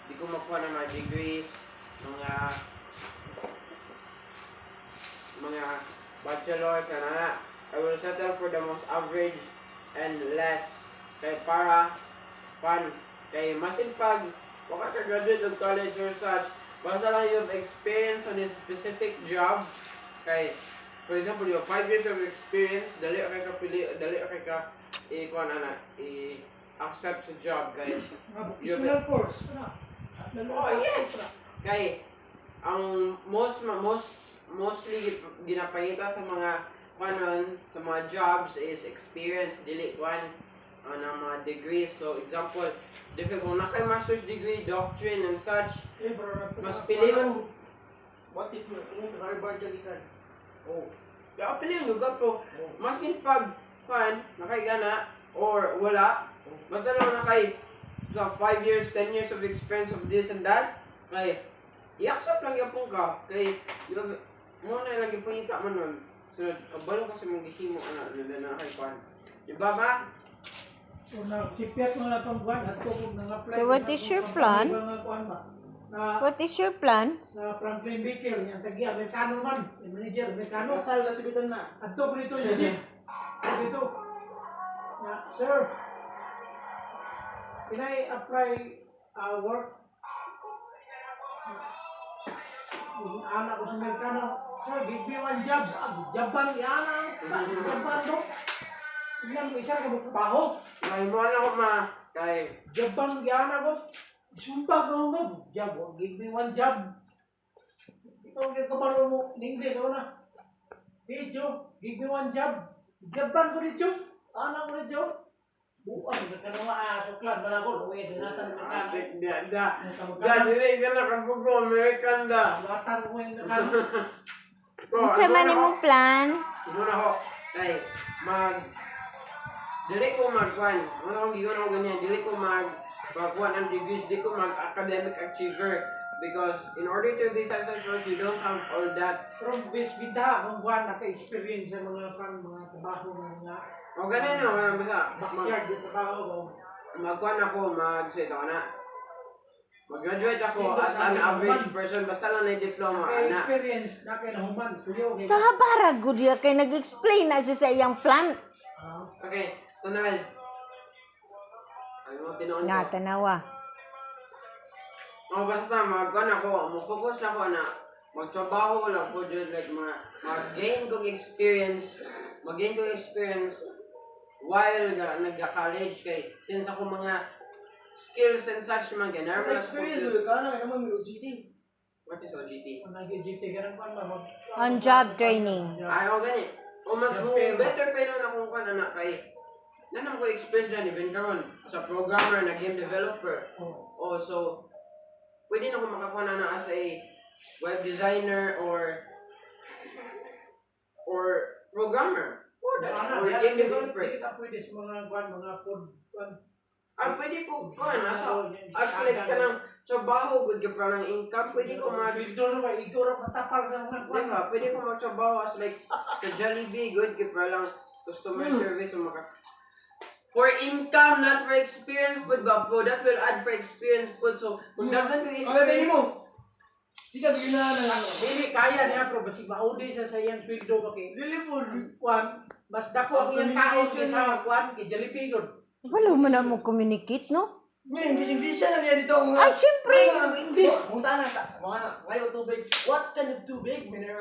di ko makuha ng mga degrees, mga bachelors, na I will settle for the most average and less. Kay para, kay masin pag, waka ka graduate of college or such, basta lang you have experience on a specific job, kay, for example, you have 5 years of experience, dali ka i-accept sa job, kay, Vocational course. oh yes! Kay, ang mostly ginapangita sa mga sa mga jobs is experience, dili ng mga degrees. So example, kung nakay master's degree, doctrine and such, mas pilihan. What if you Harvard ka? Oh. Kaya pilihan yung gato. Maskin pag nakay gana or wala, basta lang nakay 5 years, 10 years of experience of this and that, kay i-accept lang yapon ka. Kay mo na lang ipangita man nun. So, kabalo kasi mong gihimo na kay kwan. Diba ba? So, nagsipyat mo na itong buwan at tukog nang apply. So, what is your plan? What is your plan? Sa Franklin Baker, yung tagi-Amerikano man, yung manager, Amerikano. Kasal na sabitan na. At tukog nito, legit. Dito. Sir, can I apply work? Yung anak ko sa Amerikano, sir, give me one job. Jaban, yan. Jaban, do. Tignan mo, isa ka magpabaho. May mo na ko kay Jaban, yan ako. Sumpah ko mo. Job, give me one job. Ito ang kabalo mo in English, ano na? Hey, Joe, give me one job. Jaban ko rin, Joe. Anak ko rin, Joe. Buwan, nagkanawa, suklan, malago, luwi, dinatan, dili ka na kapugo, American da. Latan mo yung nakano. Unsa man imong plan? Muna ko, kay dili ko magkuhan. Ano akong giyon ako ganyan, dili ko magkuhan ng degrees, dili ko mag-academic achiever. Because in order to be successful, you don't have all that. From base bida, kung buwan naka-experience sa mga trabaho ng mga O ganun no, basta backyard, yung trabaho ko. magkuhan ako, mag-graduate ako as an average person, basta lang na diploma, ana. Experience na kayo na human. Sa habara gud ya kay nag-explain na siya sa iyang plan. Okay, tunal. Ay mo tinuon ko. Nga tanawa. O basta magkuhan ako, mag-focus ako na magtrabaho lang po dyan, like mag-gain kong experience, while nagka-college kay since ako mga skills and such mga ganun. Experience mo ka na naman may OJT. What is OJT? Nag-GT ka rin pa naman. On job training. Ay, o gani. O mas better pa yun akong kung anak kay nanang ko experience na event karon sa programmer na game developer. O so pwede na ako makakuha na as a web designer or programmer. Or game developer. Hindi ka pwede sa mga food. Pwede po ko as like ka ng trabaho, good ka pa ng income, pwede ko matapal sa mga kwan. diba, pwede ko magtrabaho as like sa Jollibee, good ka pa lang customer service o for income, not for experience po ba po, that will add for experience po, so kung dagan ko Pagdating mo. Sige, yun na. Dili kaya niya pero basig maudi sa iyang sweldo ba kay Dili po. kwan mas dako ang iyang tao sa kwan kay Jollibee gud. Wala mo na mo communicate, no? Ngayon, bising-bising na niya dito. Ay, syempre! English. Punta na. Mga na. Ngayon, tubig. What kind of tubig? Mineral.